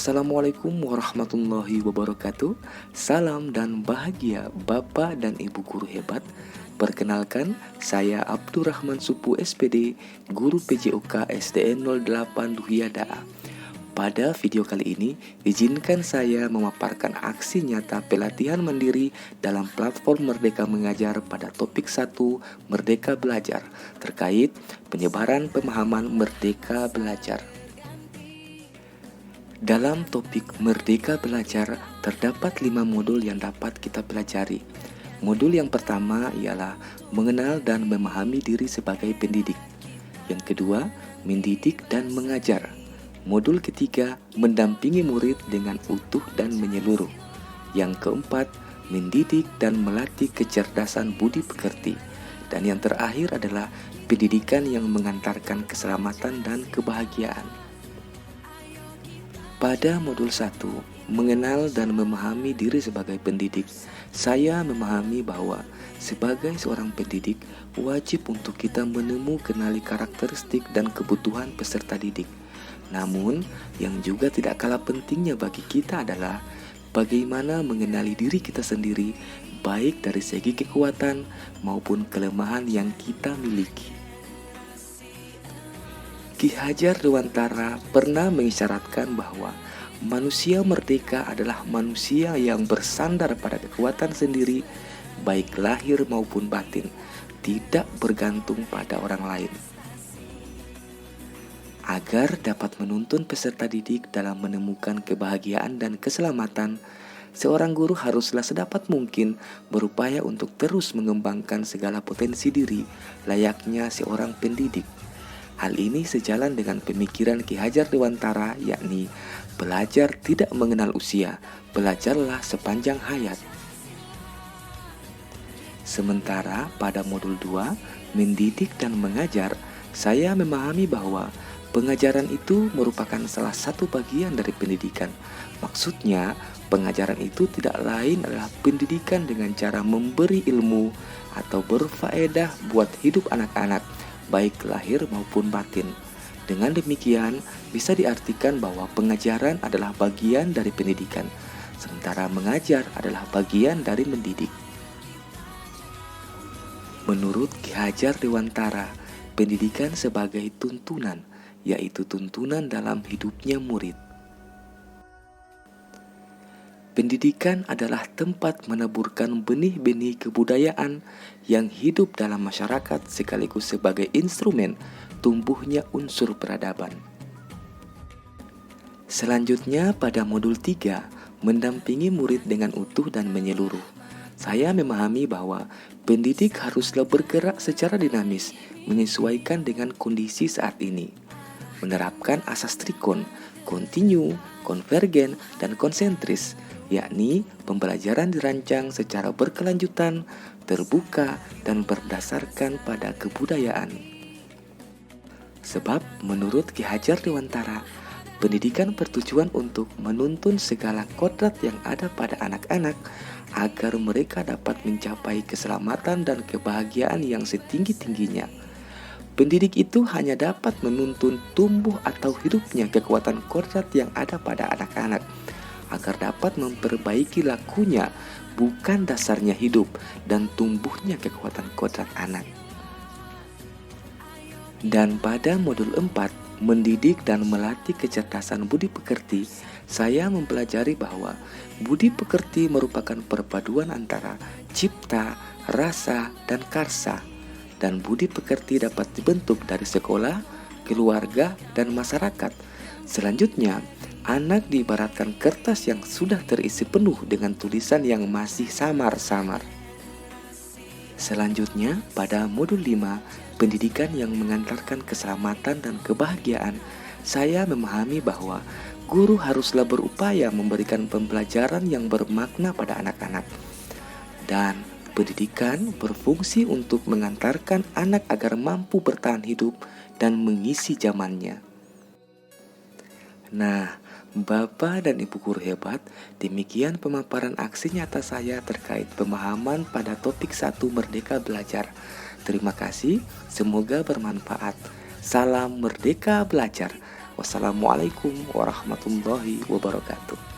Assalamualaikum warahmatullahi wabarakatuh. Salam dan bahagia Bapak dan Ibu guru hebat. Perkenalkan, saya Abdurrahman Supu SPD, Guru PJOK SDN 08 Duhiada. Pada video kali ini, izinkan saya memaparkan aksi nyata pelatihan mandiri dalam platform Merdeka Mengajar pada topik 1 Merdeka Belajar terkait penyebaran pemahaman Merdeka Belajar. Dalam topik Merdeka Belajar, terdapat 5 modul yang dapat kita pelajari. Modul yang pertama ialah mengenal dan memahami diri sebagai pendidik. Yang kedua, mendidik dan mengajar. Modul ketiga, mendampingi murid dengan utuh dan menyeluruh. Yang keempat, mendidik dan melatih kecerdasan budi pekerti. Dan yang terakhir adalah pendidikan yang mengantarkan keselamatan dan kebahagiaan. Pada modul 1, mengenal dan memahami diri sebagai pendidik, saya memahami bahwa sebagai seorang pendidik, wajib untuk kita kenali karakteristik dan kebutuhan peserta didik. Namun, yang juga tidak kalah pentingnya bagi kita adalah bagaimana mengenali diri kita sendiri, baik dari segi kekuatan maupun kelemahan yang kita miliki. Ki Hajar Dewantara pernah mengisyaratkan bahwa manusia merdeka adalah manusia yang bersandar pada kekuatan sendiri, baik lahir maupun batin, tidak bergantung pada orang lain. Agar dapat menuntun peserta didik dalam menemukan kebahagiaan dan keselamatan, seorang guru haruslah sedapat mungkin berupaya untuk terus mengembangkan segala potensi diri layaknya seorang pendidik. Hal ini sejalan dengan pemikiran Ki Hajar Dewantara, yakni belajar tidak mengenal usia, belajarlah sepanjang hayat. Sementara pada modul 2, mendidik dan mengajar, saya memahami bahwa pengajaran itu merupakan salah satu bagian dari pendidikan. Maksudnya, pengajaran itu tidak lain adalah pendidikan dengan cara memberi ilmu atau berfaedah buat hidup anak-anak, baik lahir maupun batin. Dengan demikian, bisa diartikan bahwa pengajaran adalah bagian dari pendidikan, sementara mengajar adalah bagian dari mendidik. Menurut Ki Hajar Dewantara, pendidikan sebagai tuntunan, yaitu tuntunan dalam hidupnya murid. Pendidikan adalah tempat menaburkan benih-benih kebudayaan yang hidup dalam masyarakat sekaligus sebagai instrumen tumbuhnya unsur peradaban. Selanjutnya pada modul 3, mendampingi murid dengan utuh dan menyeluruh. Saya memahami bahwa pendidik haruslah bergerak secara dinamis, menyesuaikan dengan kondisi saat ini. Menerapkan asas trikon, kontinu, konvergen, dan konsentris, yakni pembelajaran dirancang secara berkelanjutan, terbuka, dan berdasarkan pada kebudayaan. Sebab menurut Ki Hajar Dewantara, pendidikan bertujuan untuk menuntun segala kodrat yang ada pada anak-anak agar mereka dapat mencapai keselamatan dan kebahagiaan yang setinggi-tingginya. Pendidik itu hanya dapat menuntun tumbuh atau hidupnya kekuatan kodrat yang ada pada anak-anak, agar dapat memperbaiki lakunya, bukan dasarnya hidup dan tumbuhnya kekuatan kodrat anak. Dan pada modul 4, mendidik dan melatih kecerdasan budi pekerti, saya mempelajari bahwa budi pekerti merupakan perpaduan antara cipta, rasa, dan karsa. Dan budi pekerti dapat dibentuk dari sekolah, keluarga, dan masyarakat. Selanjutnya, anak diibaratkan kertas yang sudah terisi penuh dengan tulisan yang masih samar-samar. Selanjutnya, pada modul 5, pendidikan yang mengantarkan keselamatan dan kebahagiaan, saya memahami bahwa guru haruslah berupaya memberikan pembelajaran yang bermakna pada anak-anak. Dan pendidikan berfungsi untuk mengantarkan anak agar mampu bertahan hidup dan mengisi zamannya. Nah, Bapak dan Ibu guru hebat, demikian pemaparan aksi nyata saya terkait pemahaman pada topik 1 Merdeka Belajar. Terima kasih, semoga bermanfaat. Salam Merdeka Belajar. Wassalamualaikum warahmatullahi wabarakatuh.